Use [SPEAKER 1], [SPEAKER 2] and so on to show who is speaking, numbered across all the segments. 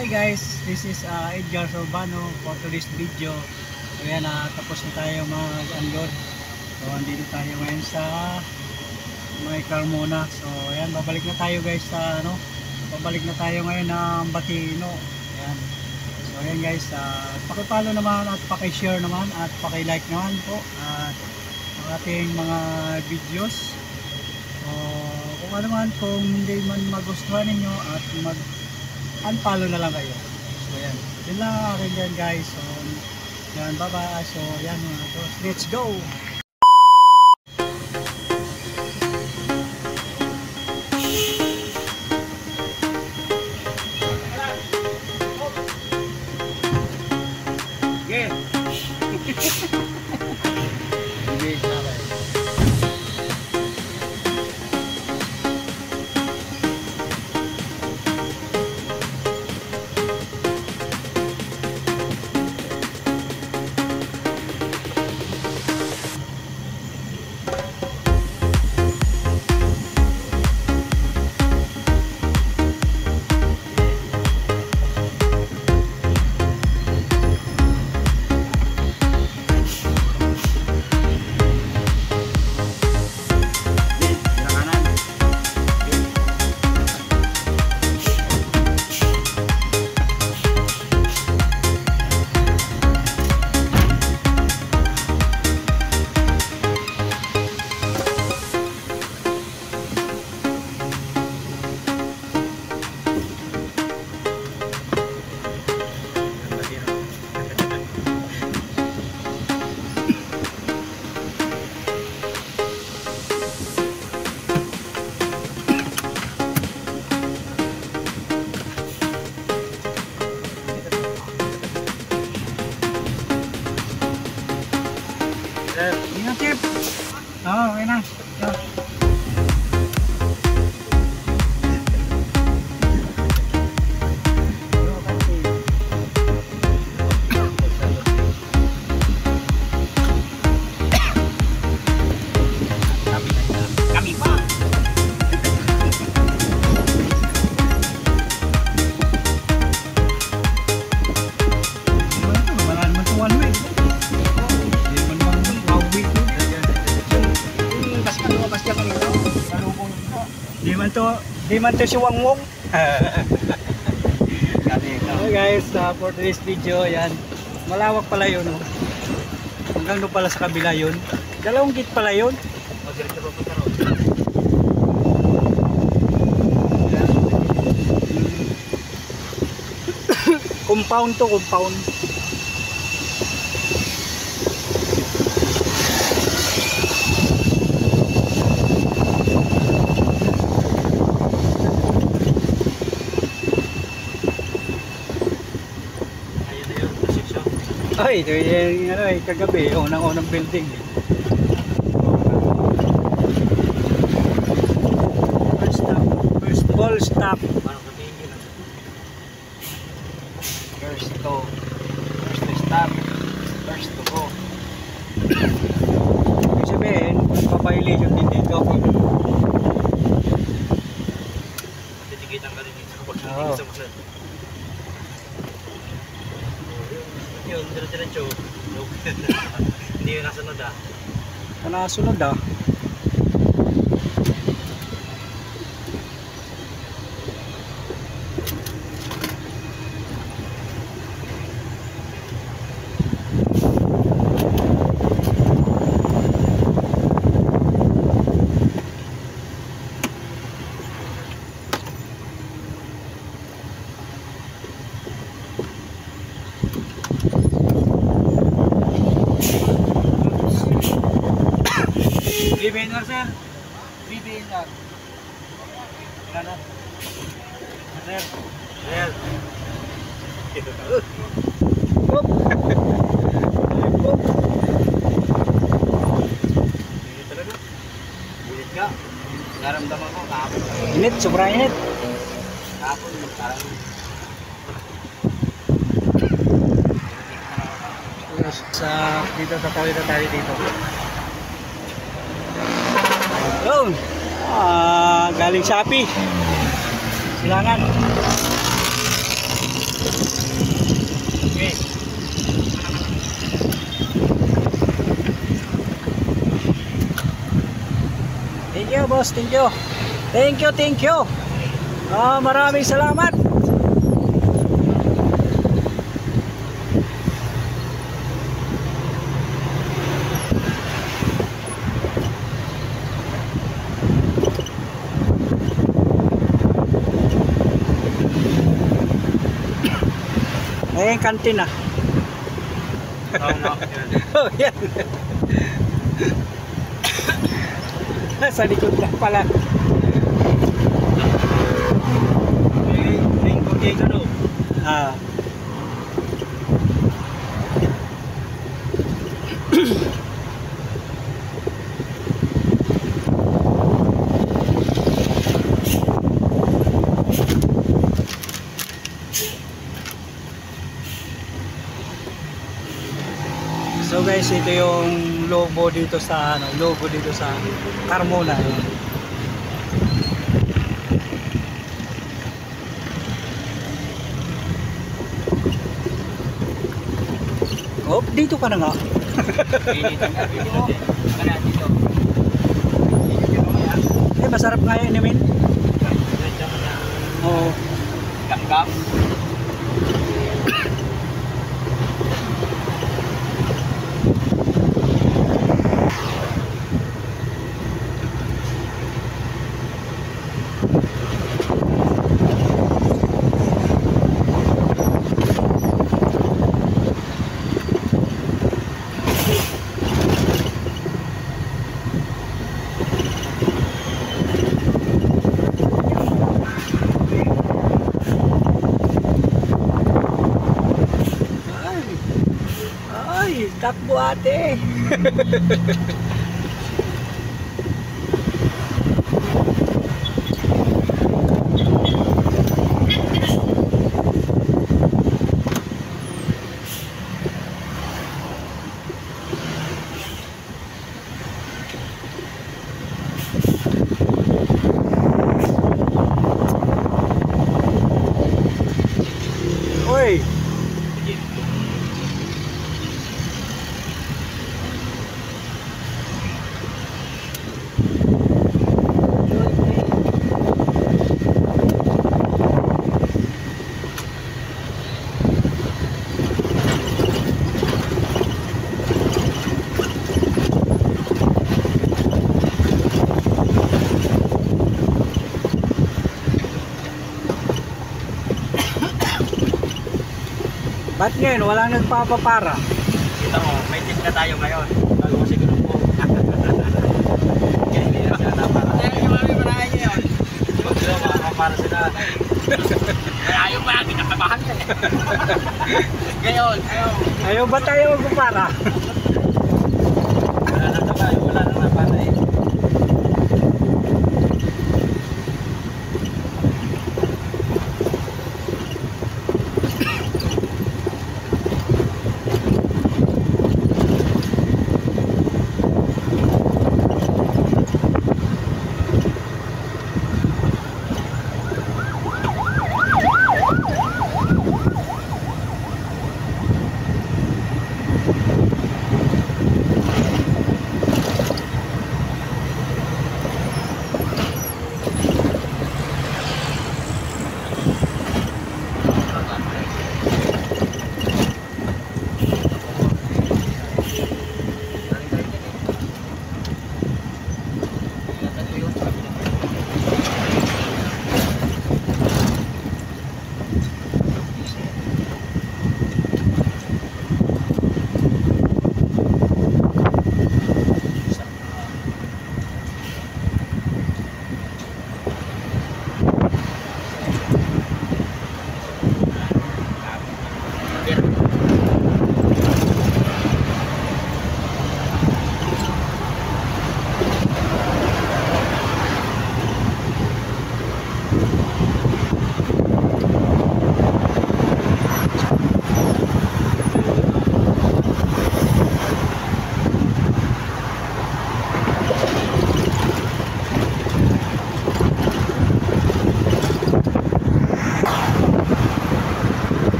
[SPEAKER 1] Hi guys, this is Edgar Sorbano for today's video. So yan, tapos na tayo mag-unload. So andito tayo ngayon sa may Carmona. So yan, babalik na tayo guys sa babalik na tayo ngayon ng Batino. Yan. So yan guys, paki-follow naman at paki-share naman at paki-like naman po at ang ating mga videos. So kung ano man, kung hindi man magustuhan ninyo at unfollow na lang kayo. So yan, yun lang akin dyan guys. So yan, bye bye. So yan mga tos, let's go. Yeah. Ingat Chip. Oh, okay na. Kami pa. Wala naman to one way. Di man to si Wangwong. Okay guys, for today's video, yan. Malawak pala yun. Oh. Hanggang doon pala sa kabila yun. Dalawang gate pala yun. Compound to, compound. Ay, ito yung kagabi, unang building. First ball stop. First to stop. First to go. Ibig sabihin, magpa-violation din dito. Titikitan ka rin dito. Oo. Yun, diretso. Hindi yun nasunod ah. Nasunod ah. BBN lang sir. BBN lang. Wala na. Sir. Sir. Ito ka. Hop. Hop. Ini talaga. Bulit ka. Naramdaman ko kahapon. Init, sobrang init. Kahapon parang sa dito sa tawid na tayo dito. Yun. Galing Shopee. Silangan. boss. Thank you. Thank you, thank you. Maraming salamat. Ayan yung kantin ah. Oh, yan. Sa likod lang pala. Ah. So guys, ito yung logo dito sa Carmona. Oh, dito ka na nga. Masarap nga yun, Emin. Oo.
[SPEAKER 2] Gam-gam.
[SPEAKER 1] Takbo ate. Oi. Ba't ngayon walang nagpapapara?
[SPEAKER 2] Kita mo, may tip na tayo ngayon. Bago siguro po. Kaya hindi na sila napara. Kaya yung mga marahan niya yun. Huwag sila makapapara sila. Kaya ayaw pa, kinakabahan ka eh. Ngayon, ayaw.
[SPEAKER 1] Ayaw ba tayo magpapara?
[SPEAKER 2] Wala na tayo, wala na napara eh.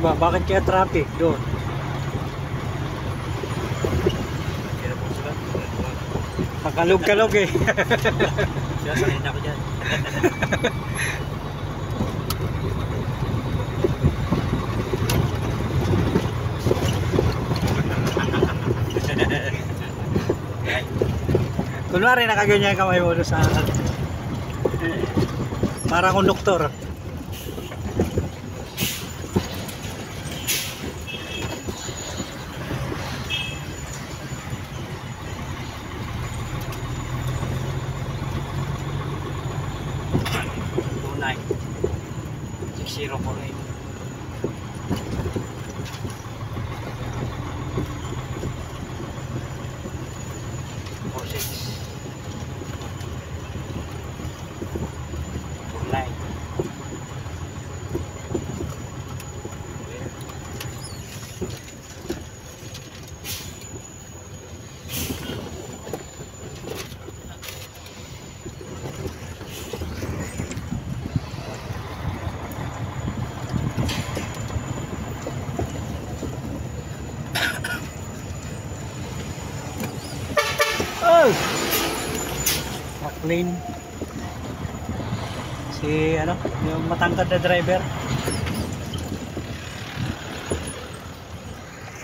[SPEAKER 1] ba? Bakit kaya traffic doon?
[SPEAKER 2] Kaya po sila.
[SPEAKER 1] Pakalog-kalog eh.
[SPEAKER 2] Siya, sanay na ako dyan.
[SPEAKER 1] Kunwari nakaganyan kamay mo doon sa parang konduktor.
[SPEAKER 2] Tunay. 6048. Tunay.
[SPEAKER 1] Oh! Back-lane. Si ano, yung matangkad na driver.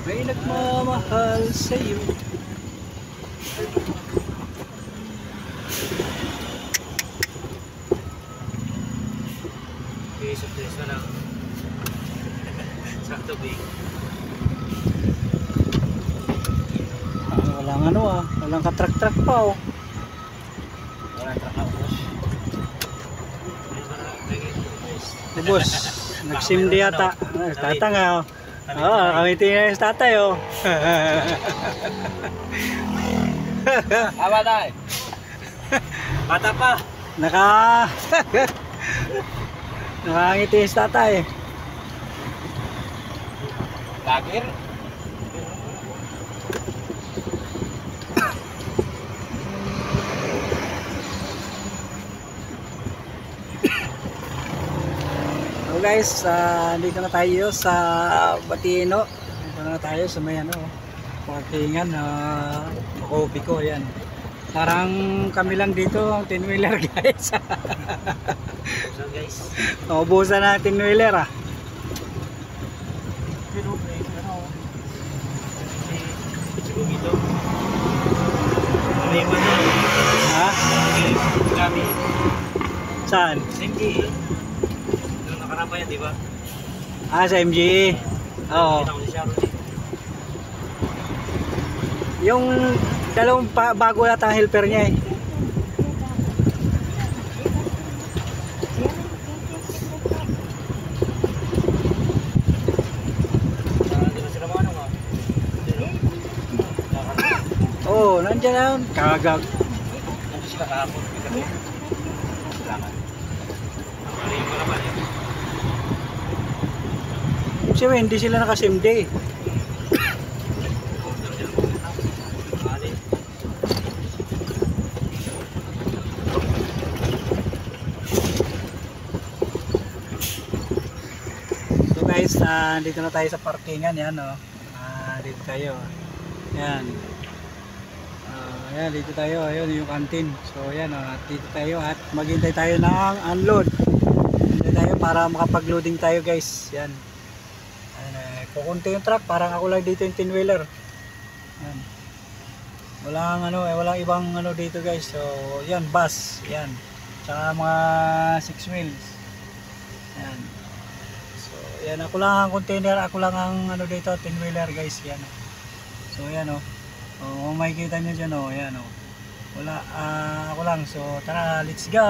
[SPEAKER 1] May nagmamahal sa'yo.
[SPEAKER 2] Okay, surprise na lang. Sa tubig.
[SPEAKER 1] Walang ano walang katrak-trak pa oh.
[SPEAKER 2] Wala truck na ubos.
[SPEAKER 1] Ubos. Nagsimdi yata. Tata nga oh. Oo, nakamiti na yung tatay oh.
[SPEAKER 2] Tama tayo. Bata pa.
[SPEAKER 1] Nakangiti yung tatay.
[SPEAKER 2] Lagir.
[SPEAKER 1] So guys, dito na tayo sa Batino. Dito na tayo sa may ano, parkingan na Makobi ko, ayan. Parang kami lang dito, 10-wheeler guys.
[SPEAKER 2] So guys.
[SPEAKER 1] Naubusan na 10-wheeler ah.
[SPEAKER 2] Pero ano? Siguro dito. Ano yung ano?
[SPEAKER 1] Ha?
[SPEAKER 2] Kami.
[SPEAKER 1] Saan?
[SPEAKER 2] MG. Doon nakarapa yan, di ba?
[SPEAKER 1] Ah, sa MGE. Oo.
[SPEAKER 2] Kita ko si Sharon eh.
[SPEAKER 1] Yung dalawang bago yata ang helper niya eh.
[SPEAKER 2] Hindi na sila manong ah.
[SPEAKER 1] Oo, nandiyan na yun. Kagag.
[SPEAKER 2] Nandito sila kahapon. Kasi kailangan. Ang rin ko naman eh.
[SPEAKER 1] Siyempre, hindi sila nakasimde. So guys, dito na tayo sa parkingan yan oh. Dito tayo. Yan. Ayan, dito tayo. Ayun yung canteen. So ayan oh, dito tayo at maghintay tayo ng unload. Hintay tayo para makapag-loading tayo guys. Yan. Kukunti yung truck, parang ako lang dito yung 10-wheeler. Yan. Walang ano, walang ibang ano dito guys. So, yan, bus, yan. Tsaka mga 6 wheels. Yan. So, yan, ako lang ang container, ako lang ang ano dito, 10-wheeler guys, yan. So, yan oh. Kung makikita nyo dyan oh, yan oh. Wala, ako lang. So, tara, let's go!